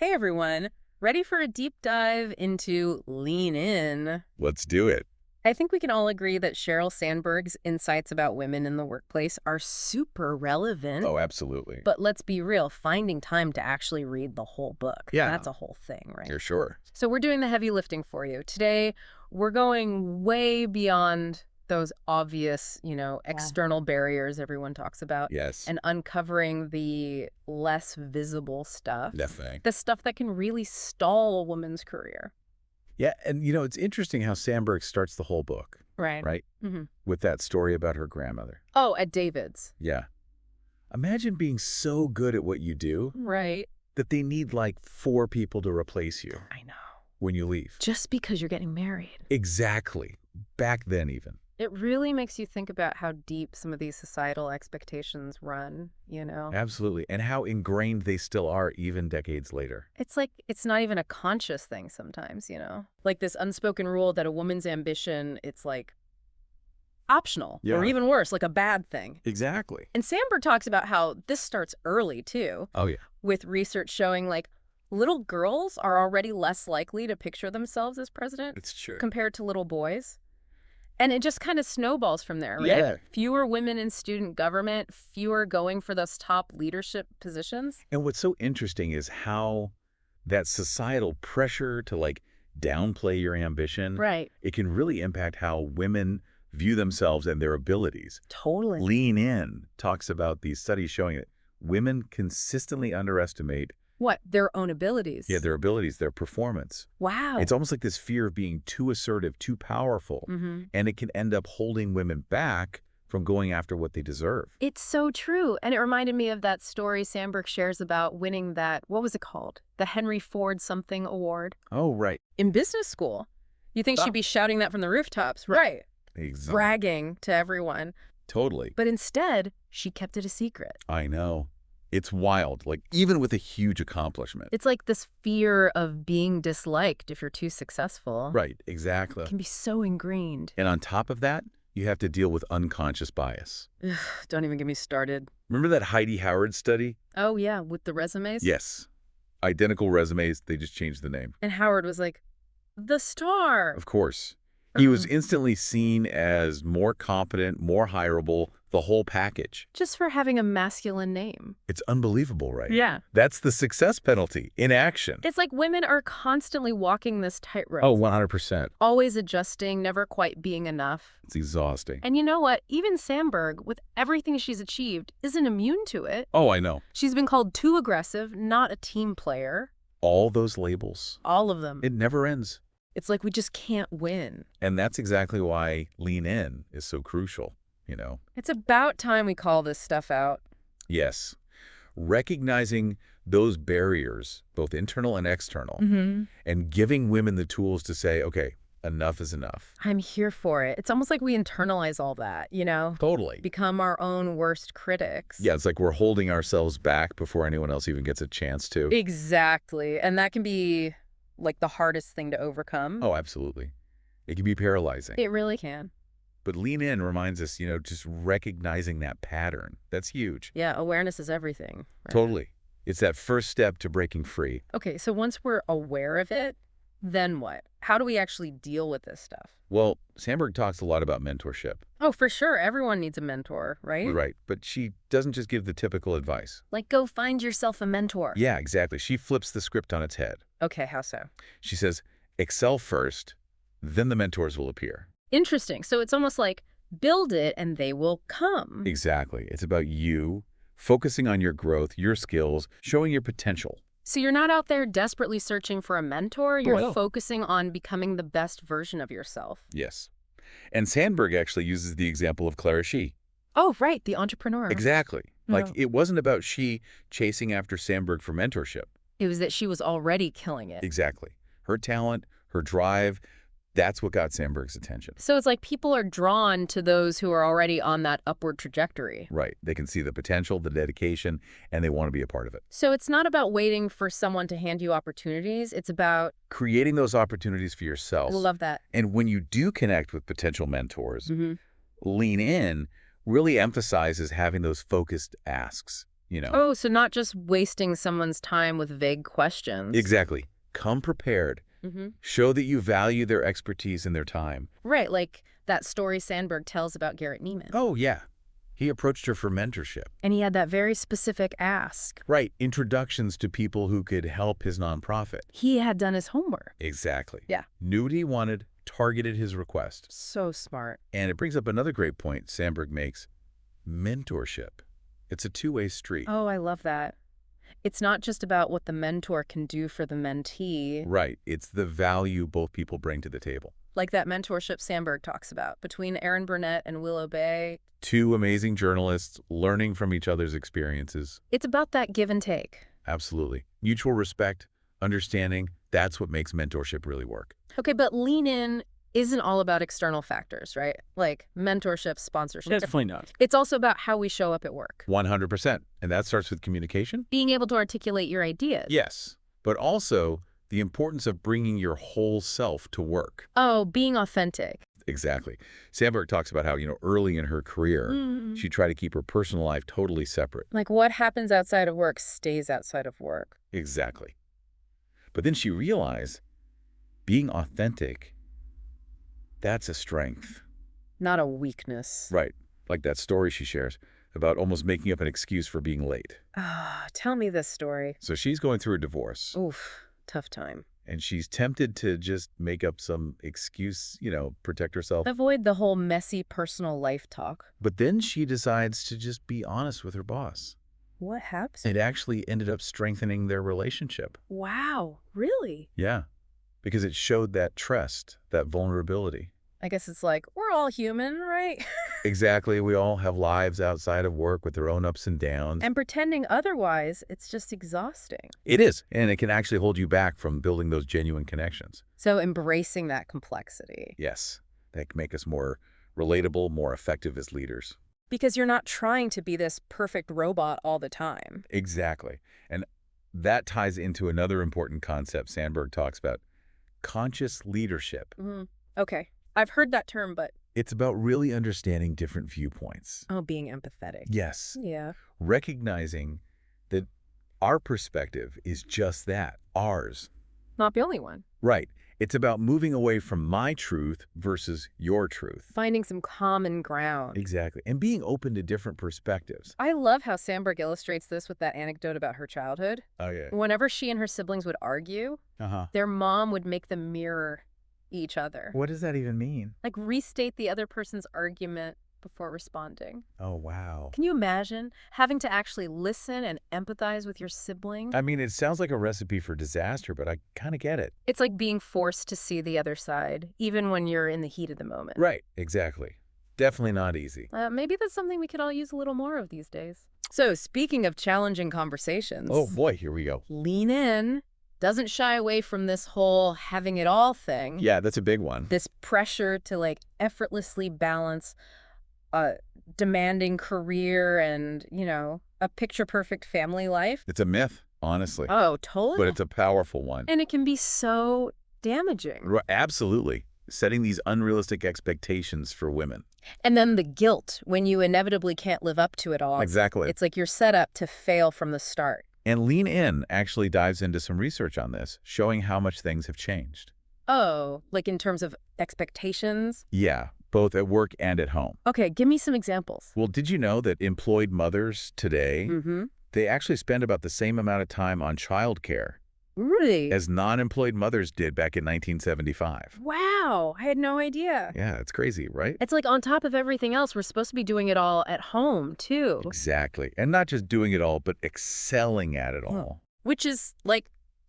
Hey everyone, ready for a deep dive into Lean In? Let's do it. I think we can all agree that Sheryl Sandberg's insights about women in the workplace are super relevant. Oh, absolutely. But let's be real, finding time to actually read the whole book, Yeah. that's a whole thing, right? You're sure. So we're doing the heavy lifting for you. Today, we're going way beyond those obvious, external barriers everyone talks about Yes. and uncovering the less visible stuff. Definitely. The stuff that can really stall a woman's career. Yeah, and it's interesting how Sandberg starts the whole book, Right. right? Mm-hmm. With that story about her grandmother. Oh, at David's. Yeah. Imagine being so good at what you do Right. that they need like 4 people to replace you I know. when you leave. Just because you're getting married. Exactly. Back then even. It really makes you think about how deep some of these societal expectations run, Absolutely. And how ingrained they still are even decades later. It's like it's not even a conscious thing sometimes, Like this unspoken rule that a woman's ambition, it's like optional Yeah. or even worse, like a bad thing. Exactly. And Sandberg talks about how this starts early too, Oh, yeah. with research showing like little girls are already less likely to picture themselves as president It's true. compared to little boys. And it just kind of snowballs from there, right? Yeah. Fewer women in student government, fewer going for those top leadership positions. And what's so interesting is how that societal pressure to like downplay your ambition, Right. it can really impact how women view themselves and their abilities. Totally. Lean In talks about these studies showing that women consistently underestimate What? Their own abilities. their abilities, their performance. Wow. It's almost like this fear of being too assertive, too powerful, Mm-hmm. and it can end up holding women back from going after what they deserve. It's so true. And it reminded me of that story Sandberg shares about winning that, what was it called? The Henry Ford something award Oh, right. in business school. You think Oh. she'd be shouting that from the rooftops, right? Exactly. Bragging to everyone. Totally. But instead, she kept it a secret. I know. It's wild, like even with a huge accomplishment. It's like this fear of being disliked if you're too successful. Right, exactly. It can be so ingrained. And on top of that, you have to deal with unconscious bias. Ugh, don't even get me started. Remember that Heidi Howard study? Oh, yeah, with the resumes? Yes. Identical resumes, they just changed the name. And Howard was like, the star. Of course. He was Uh-huh. instantly seen as more competent, more hireable, the whole package. Just for having a masculine name. It's unbelievable, right? Yeah. That's the success penalty in action. It's like women are constantly walking this tightrope. Oh, 100%. Always adjusting, never quite being enough. It's exhausting. And you know what? Even Sandberg, with everything she's achieved, isn't immune to it. Oh, I know. She's been called too aggressive, not a team player. All those labels. All of them. It never ends. It's like we just can't win. And that's exactly why Lean In is so crucial, It's about time we call this stuff out. Yes. Recognizing those barriers, both internal and external, Mm-hmm. and giving women the tools to say, okay, enough is enough. I'm here for it. It's almost like we internalize all that, Totally. Become our own worst critics. Yeah, it's like we're holding ourselves back before anyone else even gets a chance to. Exactly. And that can be like the hardest thing to overcome. Oh, absolutely. It can be paralyzing. It really can. But Lean In reminds us, just recognizing that pattern. That's huge. Yeah, awareness is everything. Right? Totally. It's that first step to breaking free. Okay, so once we're aware of it, then what? How do we actually deal with this stuff? Well, Sandberg talks a lot about mentorship. Oh, for sure. Everyone needs a mentor, right? Right. But she doesn't just give the typical advice. Like, go find yourself a mentor. Yeah, exactly. She flips the script on its head. Okay, how so? She says, excel first, then the mentors will appear. Interesting. So it's almost like build it and they will come. Exactly. It's about you focusing on your growth, your skills, showing your potential. So you're not out there desperately searching for a mentor. You're no. focusing on becoming the best version of yourself. Yes. And Sandberg actually uses the example of Clara Shih. Oh, right. The entrepreneur. Exactly. Like, Yeah. it wasn't about Shih chasing after Sandberg for mentorship. It was that she was already killing it. Exactly. Her talent, her drive, that's what got Sandberg's attention. So it's like people are drawn to those who are already on that upward trajectory. Right. They can see the potential, the dedication, and they want to be a part of it. So it's not about waiting for someone to hand you opportunities. It's about, Creating those opportunities for yourself. I love that. And when you do connect with potential mentors, Mm-hmm. Lean In really emphasizes having those focused asks. you know. Oh, so not just wasting someone's time with vague questions. Exactly. Come prepared. Mm-hmm. Show that you value their expertise and their time. Right, like that story Sandberg tells about Garrett Neiman. Oh, yeah. He approached her for mentorship. And he had that very specific ask. Right. Introductions to people who could help his nonprofit. He had done his homework. Exactly. Yeah. Knew what he wanted, targeted his request. So smart. And it brings up another great point Sandberg makes. Mentorship. It's a two-way street. Oh, I love that. It's not just about what the mentor can do for the mentee. Right. It's the value both people bring to the table. Like that mentorship Sandberg talks about between Erin Burnett and Willow Bay. Two amazing journalists learning from each other's experiences. It's about that give and take. Absolutely. Mutual respect, understanding, that's what makes mentorship really work. Okay, but Lean In isn't all about external factors, right? Like mentorship, sponsorship. Definitely not. It's also about how we show up at work. 100%. And that starts with communication? Being able to articulate your ideas. Yes. But also the importance of bringing your whole self to work. Oh, being authentic. Exactly. Sandberg talks about how, early in her career, she tried to keep her personal life totally separate. Like what happens outside of work stays outside of work. Exactly. But then she realized being authentic, that's a strength. Not a weakness. Right. Like that story she shares about almost making up an excuse for being late. Ah, tell me this story. So she's going through a divorce. Oof, tough time. And she's tempted to just make up some excuse, protect herself. Avoid the whole messy personal life talk. But then she decides to just be honest with her boss. What happens? It actually ended up strengthening their relationship. Wow, really? Yeah, because it showed that trust, that vulnerability. I guess it's like, we're all human, right? Exactly. We all have lives outside of work with their own ups and downs. And pretending otherwise, it's just exhausting. It is. And it can actually hold you back from building those genuine connections. So embracing that complexity. Yes. That can make us more relatable, more effective as leaders. Because you're not trying to be this perfect robot all the time. Exactly. And that ties into another important concept Sandberg talks about, conscious leadership. Okay. I've heard that term, but... It's about really understanding different viewpoints. Oh, being empathetic. Yes. Yeah. Recognizing that our perspective is just that, ours. Not the only one. Right. It's about moving away from my truth versus your truth. Finding some common ground. Exactly. And being open to different perspectives. I love how Sandberg illustrates this with that anecdote about her childhood. Oh, yeah. Whenever she and her siblings would argue, their mom would make them mirror each other. What does that even mean? Like restate the other person's argument before responding. Oh, wow. Can you imagine having to actually listen and empathize with your sibling? I mean, it sounds like a recipe for disaster, but I kind of get it. It's like being forced to see the other side, even when you're in the heat of the moment. Right, exactly. Definitely not easy. Maybe that's something we could all use a little more of these days. So, speaking of challenging conversations. Oh, boy, here we go. Lean In doesn't shy away from this whole having it all thing. Yeah, that's a big one. This pressure to effortlessly balance a demanding career and, a picture-perfect family life. It's a myth, honestly. Oh, totally. But it's a powerful one. And it can be so damaging. Absolutely. Setting these unrealistic expectations for women. And then the guilt when you inevitably can't live up to it all. Exactly. It's like you're set up to fail from the start. And Lean In actually dives into some research on this, showing how much things have changed. Oh, like in terms of expectations? Yeah, both at work and at home. Okay, give me some examples. Well, did you know that employed mothers today, they actually spend about the same amount of time on childcare Really? as non-employed mothers did back in 1975? Wow, I had no idea. Yeah, it's crazy, right? It's like on top of everything else, we're supposed to be doing it all at home, too. Exactly. And not just doing it all, but excelling at it all. Which is,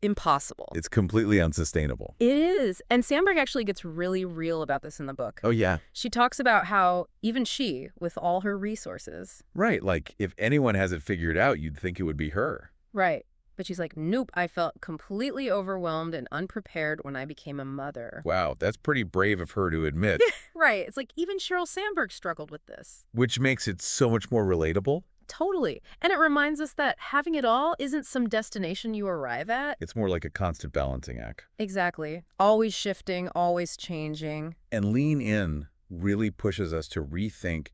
impossible. It's completely unsustainable. It is. And Sandberg actually gets really real about this in the book. Oh, yeah. She talks about how even she, with all her resources. Right. Like, if anyone has it figured out, you'd think it would be her. Right. But she's like, nope, I felt completely overwhelmed and unprepared when I became a mother. Wow, that's pretty brave of her to admit. Right. It's like even Sheryl Sandberg struggled with this. Which makes it so much more relatable. Totally. And it reminds us that having it all isn't some destination you arrive at. It's more like a constant balancing act. Exactly. Always shifting, always changing. And Lean In really pushes us to rethink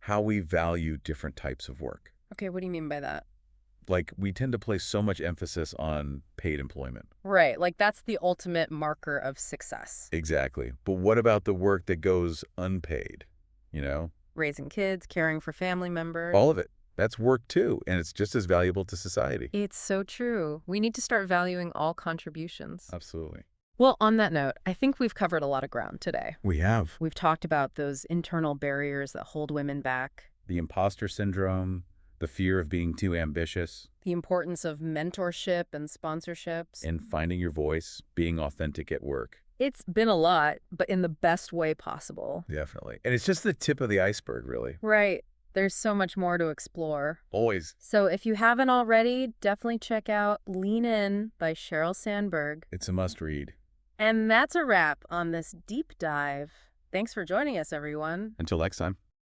how we value different types of work. Okay, what do you mean by that? Like, we tend to place so much emphasis on paid employment. Right, like that's the ultimate marker of success. Exactly. But what about the work that goes unpaid? You know? Raising kids, caring for family members. All of it. That's work too, and it's just as valuable to society. It's so true. We need to start valuing all contributions. Absolutely. Well, on that note, I think we've covered a lot of ground today. We have. We've talked about those internal barriers that hold women back, The imposter syndrome, the fear of being too ambitious, the importance of mentorship and sponsorships. and finding your voice, being authentic at work. It's been a lot, but in the best way possible. Definitely. And it's just the tip of the iceberg, really. Right. There's so much more to explore. Always. So if you haven't already, definitely check out Lean In by Sheryl Sandberg. It's a must-read. And that's a wrap on this deep dive. Thanks for joining us, everyone. Until next time.